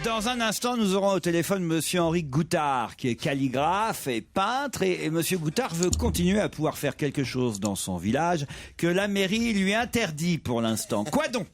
Dans un instant, nous aurons au téléphone Monsieur Henri Goutard, qui est calligraphe et peintre. Et Monsieur Goutard veut continuer à pouvoir faire quelque chose dans son village que la mairie lui interdit pour l'instant. Quoi donc?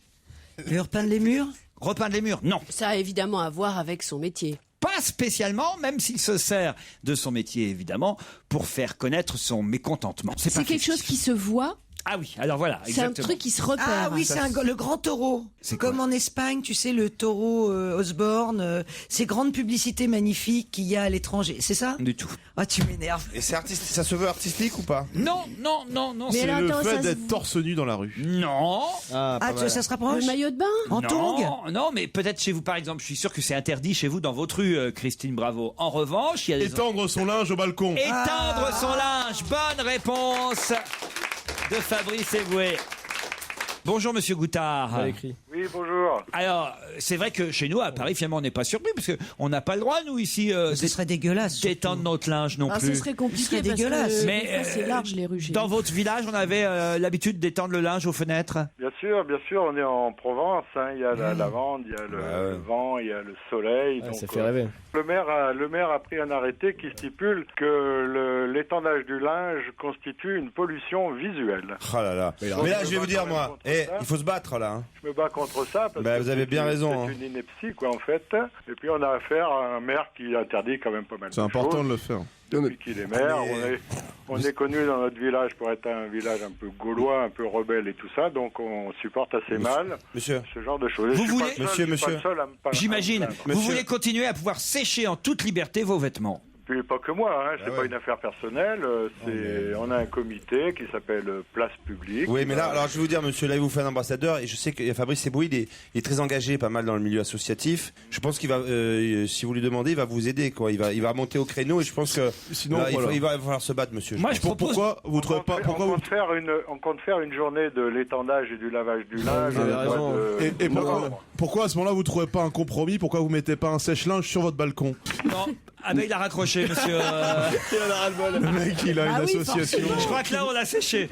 Repeindre les murs? Repeindre les murs? Non. Ça a évidemment à voir avec son métier. Pas spécialement, même s'il se sert de son métier, évidemment, pour faire connaître son mécontentement. C'est quelque chose qui se voit. Ah oui, alors voilà, C'est exactement. un truc qui se repère. Ah oui, c'est le grand taureau. C'est comme quoi? en Espagne, tu sais, le taureau Osborne, ces grandes publicités magnifiques qu'il y a à l'étranger. C'est ça? Du tout. Ah, tu m'énerves. Et c'est ça se veut artistique ou pas? Non. Mais C'est alors, le attends, fait ça d'être se- torse nu dans la rue. Non. Ah, ça se rapproche? Le maillot de bain. En tongs? Non, mais peut-être chez vous, par exemple, je suis sûr que c'est interdit chez vous dans votre rue, Christine Bravo. En revanche, il y a des... Étendre son linge au balcon. Éteindre son linge. Bonne réponse de Fabrice Eboué. Bonjour Monsieur Goutard. Oui, bonjour. Alors, c'est vrai que chez nous, à Paris, finalement, on n'est pas surpris, parce qu'on n'a pas le droit, nous, ici, Ce serait dégueulasse. d'étendre notre linge non Ah, plus. ce serait compliqué. Ce serait parce dégueulasse. que Mais, des fois, c'est large les rues. chez Dans nous. votre village, on avait l'habitude d'étendre le linge aux fenêtres. Bien sûr, on est en Provence. Il y a la lavande, il y a le vent, il y a le soleil. Donc, Ça fait rêver. le maire a pris un arrêté qui stipule que l'étendage du linge constitue une pollution visuelle. Oh là là. Mais là, je vais vous dire, moi, il faut se battre là. Hein. Je me bats contre ça parce Bah, que vous avez bien raison, c'est hein. une ineptie, quoi, en fait. Et puis on a affaire à un maire qui interdit quand même pas mal de C'est important choses. de le faire. Depuis qu'il est maire, Mais- on est connu dans notre village pour être un village un peu gaulois, un peu rebelle et tout ça, donc on supporte assez mal Monsieur. ce genre de choses. Vous Je suis pas voulez- le seul- je suis pas Monsieur. le seul à me pas- J'imagine. à me plaindre. Vous Monsieur. voulez continuer à pouvoir sécher en toute liberté vos vêtements. Puis pas que moi, hein, c'est Ah pas ouais. une affaire personnelle. On a un comité qui s'appelle Place Publique. Oui, mais là, alors je vais vous dire, monsieur, là, il vous fait un ambassadeur, et je sais que Fabrice Eboué, il est très engagé, pas mal dans le milieu associatif. Je pense qu'il va, si vous lui demandez, il va vous aider, quoi. Il va monter au créneau, et je pense que Sinon, là, voilà. il va falloir se battre, monsieur. Moi, je propose... Pourquoi vous trouvez pas, on compte faire une journée de l'étendage et du lavage du linge. vous avez au mois raison. de Et novembre. pourquoi à ce moment-là vous trouvez pas un compromis? Pourquoi vous mettez pas un sèche-linge sur votre balcon? Non. Ah ben il a raccroché, monsieur. Le mec, il a une Ah oui, association. Je crois que là, on l'a séché.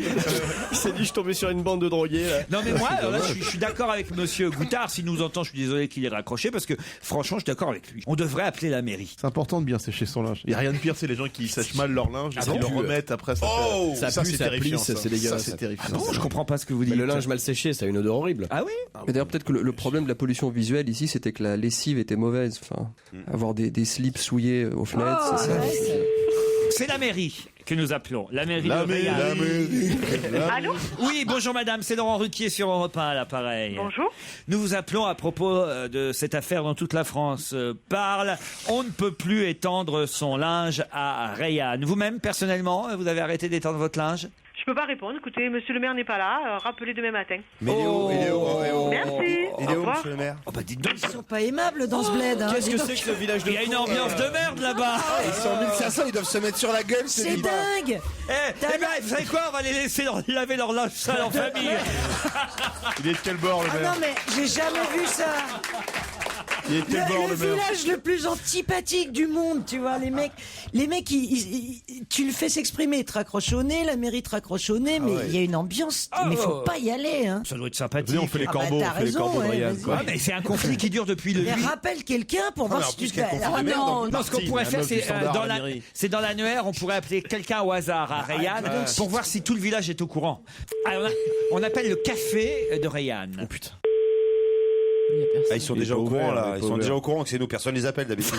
Il s'est dit, je tombais sur une bande de drogués. Là. Non mais moi, alors là, je suis d'accord avec monsieur Goutard. S'il nous entend, je suis désolé qu'il ait raccroché, parce que franchement, je suis d'accord avec lui. On devrait appeler la mairie. C'est important de bien sécher son linge. Il y a rien de pire, c'est les gens qui sèchent mal leur linge et qui le remettent après. Ça Oh, fait... ça pue, c'est ça terrifiant. plisse, c'est dégueulasse. Ça, c'est terrifiant. Non, je comprends pas ce que vous dites. Mais le linge mal séché, ça a une odeur horrible. Ah oui. Mais d'ailleurs, peut-être que le problème de la pollution visuelle ici, c'était que la lessive était mauvaise. Enfin, avoir des slips souillés aux fenêtres, c'est ça. C'est la mairie que nous appelons. La mairie La de mairie, Reillanne. la mairie. Allô? Oui, bonjour madame, c'est Laurent Ruquier sur Europe 1 à l'appareil. Bonjour. Nous vous appelons à propos de cette affaire dont toute la France parle. On ne peut plus étendre son linge à Reillanne. Vous-même, personnellement, vous avez arrêté d'étendre votre linge? Je peux pas répondre. Écoutez, monsieur le maire n'est pas là. Rappelez demain matin. Mais il est où? Il est où? Merci. Il Au est où, revoir. monsieur le maire? Oh bah dites donc, Ils sont pas aimables dans ce bled. Hein. Qu'est-ce Dis que donc. c'est que ce village de il y a une ambiance de merde là-bas. Ils sont 1500, ils doivent se mettre sur la gueule, C'est dingue. Eh ben, vous savez quoi? On va les laisser laver leur linge sale en famille. Il est de quel bord, le Ah maire? non mais j'ai jamais vu ça. Il est de quel bord, Le le maire? village le plus antipathique du monde, tu vois, les mecs, tu le fais s'exprimer, te raccroche au nez, la mairie te raccroche au nez, mais il y a une ambiance, mais faut pas y aller, hein. Ça doit être sympathique. Venez, on fait les Ah bah, corbeaux, t'as on fait les raison, corbeaux de ouais, Reillanne, vas-y. quoi. Ah, mais c'est un conflit qui dure depuis le Mais 8. rappelle quelqu'un pour voir mais en si tu plus, te quel conflit Ah de merde, non, Non, ce qu'on pourrait la faire, meuf du c'est standard dans à la la, mairie. c'est dans l'annuaire, on pourrait appeler quelqu'un au hasard à Reillanne pour voir si tout le village est au courant. Alors, on appelle le café de Reillanne. Oh putain. Il y a personne. Ah, ils sont Il est déjà pas au ouvert, courant, il là. est Ils pas sont ouvert. déjà au courant que c'est nous. Personne les appelle, d'habitude.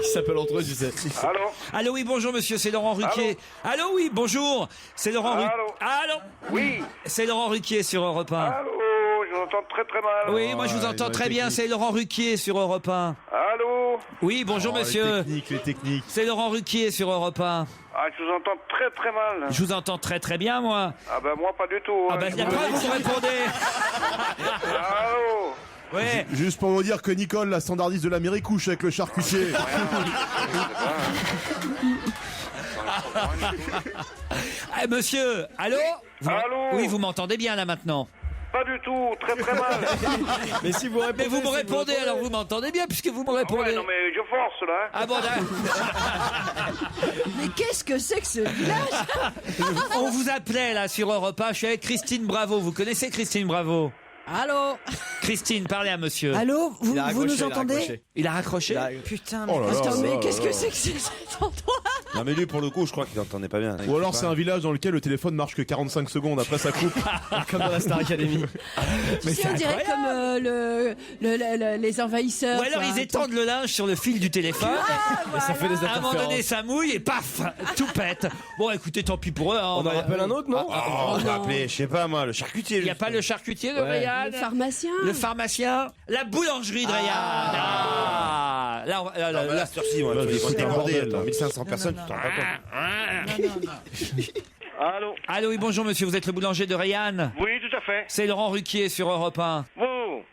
Ils s'appellent entre eux, tu sais. Allô? Allô, oui, bonjour monsieur, c'est Laurent Ruquier. Allô, oui, bonjour. C'est Laurent Ruquier. Allô? Allô? Oui. C'est Laurent Ruquier sur Europe 1. Allô? Je vous entends très très mal. Oui, moi je vous entends très bien, c'est Laurent Ruquier sur Europe 1. Allô? Oui, bonjour monsieur. Les techniques. C'est Laurent Ruquier sur Europe 1. Ah, je vous entends très très mal. Je vous entends très très bien, moi. Ah ben moi pas du tout. Ah bah, Je la vous preuve, dis- vous répondez. Allô? Ouais. Juste pour vous dire que Nicole, la standardiste de la mairie, couche avec le charcutier. Ah, monsieur, allô? Allô? Oui, vous m'entendez bien là maintenant. Pas du tout, très très mal. Mais si vous répondez, Mais vous me répondez, alors vous m'entendez bien puisque vous me répondez. Ouais, non mais je force là. Ah bon, d'accord. Mais qu'est-ce que c'est que ce village? On vous appelait là sur Europe 1, je suis avec Christine Bravo. Vous connaissez Christine Bravo? Allô. Christine, parlez à monsieur. Allô, vous, Il a vous nous raccroché, il a entendez? raccroché. Il a raccroché. Putain, Oh là là. Attends, mais là qu'est-ce là. que c'est que cet endroit? Non, mais lui, pour le coup, je crois qu'il entendait pas bien. Ou alors c'est un village dans lequel le téléphone marche que 45 secondes, après ça coupe. Comme dans la Star Academy. Tu sais, on dirait comme les envahisseurs. Ou alors quoi. ils étendent le linge sur le fil du téléphone. Et ça fait des À un moment donné, interférences. ça mouille et paf, tout pète. Bon, écoutez, tant pis pour eux. Hein, On en rappelle un autre, non? On va appeler, je sais pas moi, le charcutier. Il n'y a pas le charcutier de Rayanne, Le pharmacien. le pharmacien, la boulangerie de Rayanne. Ah. Là, on va- là, Ah, bah, là, cette heure-ci, on va Ouais, faut c'est un déborder, bordel, attends, là. 1500 personnes, tu t'en rends pas compte. Allô? Allô, oui, bonjour monsieur, vous êtes le boulanger de Rayanne? Oui, tout à fait. C'est Laurent Ruquier sur Europe 1. Vous?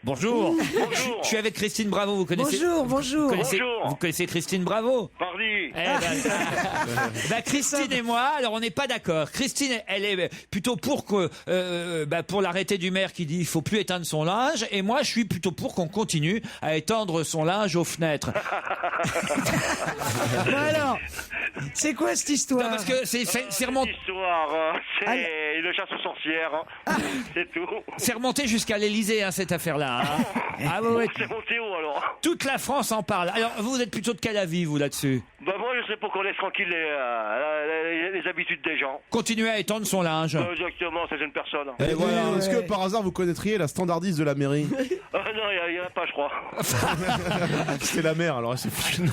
Bonjour. Bonjour. Je suis avec Christine Bravo, vous connaissez? bonjour, bonjour. Bonjour. Vous connaissez Christine Bravo? Pardi. Eh ben, Christine et moi, alors on n'est pas d'accord. Christine, elle est plutôt pour que, pour l'arrêté du maire qui dit il faut plus éteindre son linge, et moi je suis plutôt pour qu'on continue à étendre son linge aux fenêtres. Bon, alors, c'est quoi cette histoire? Non, parce que c'est remonté, Histoire, c'est une chasse aux sorcières. C'est tout. c'est remonté jusqu'à l'Elysée cette affaire-là. Hein. Ah ouais, C'est monté haut alors. toute la France en parle. Alors vous êtes plutôt de quel avis vous là-dessus? Bah moi je sais pas qu'on laisse tranquille les habitudes des gens. Continuer à étendre son linge. Exactement, c'est une personne. Et voilà, Est-ce que par hasard vous connaîtriez la standardiste de la mairie? Non, il y en a pas, je crois. C'est la maire, alors c'est foutu de nous.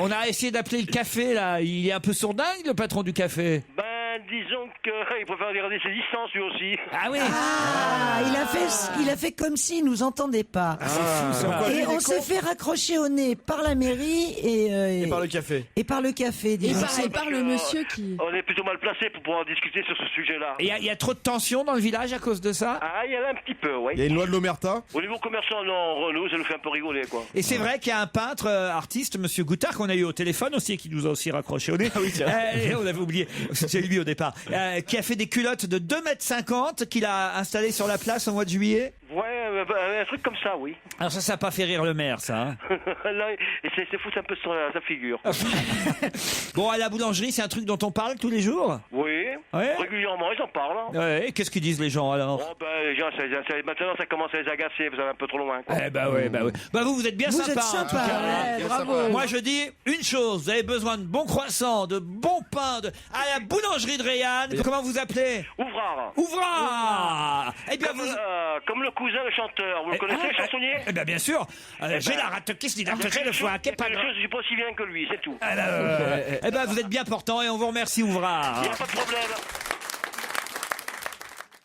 On a essayé d'appeler le café là. Il est un peu sourdingue le patron du café. Ben disons qu'il préfère garder ses distances lui aussi. Ah oui. Ah, il a fait comme s'il nous entendait pas. Et on s'est fait raccrocher au nez par la mairie Et par le café. et par le café. Et disons. par le monsieur qui. On est plutôt mal placé pour pouvoir discuter sur ce sujet-là. Il y a trop de tension dans le village à cause de ça. Ah, il y en a un petit peu, oui. Il y a une loi de l'omerta. Au niveau commercial, non, Renault, ça nous fait un peu rigoler, quoi. Et c'est vrai qu'il y a un peintre artiste, Monsieur Goutard, qu'on a eu au téléphone aussi, et qui nous a aussi raccroché au nez. Ah oui, tiens. Et on avait oublié, c'est lui au départ, qui a fait des culottes de 2,50 m qu'il a installées sur la place au mois de juillet. Ouais, un truc comme ça, oui. Alors ça n'a pas fait rire le maire, ça. Hein. Là, et c'est foutre un peu sur sa figure. Bon, à la boulangerie, c'est un truc dont on parle tous les jours. Oui, Ouais. régulièrement, ils en parlent. Hein. Ouais, qu'est-ce qu'ils disent les gens alors? Oh, ben, les gens, maintenant, ça commence à les agacer, vous allez un peu trop loin, quoi. Eh bah ouais, bah ouais. Bah vous êtes bien Vous sympa. êtes en tout sympa, cas. ouais. Bravo. Moi je dis une chose, vous avez besoin de bons croissants, de bons pains, à la boulangerie de Rayanne. Comment vous appelez? Ouvrard. Ouvrard. Eh bien Comme le cousin, le chanteur. Vous le connaissez, le chansonnier? Eh bien bien sûr. J'ai la rate qui se dit le foie, qui est pas Quelque chose, je suis pas aussi bien que lui, c'est tout. Eh ben vous êtes bien portant et on vous remercie Ouvrard. Il n'y a pas de problème.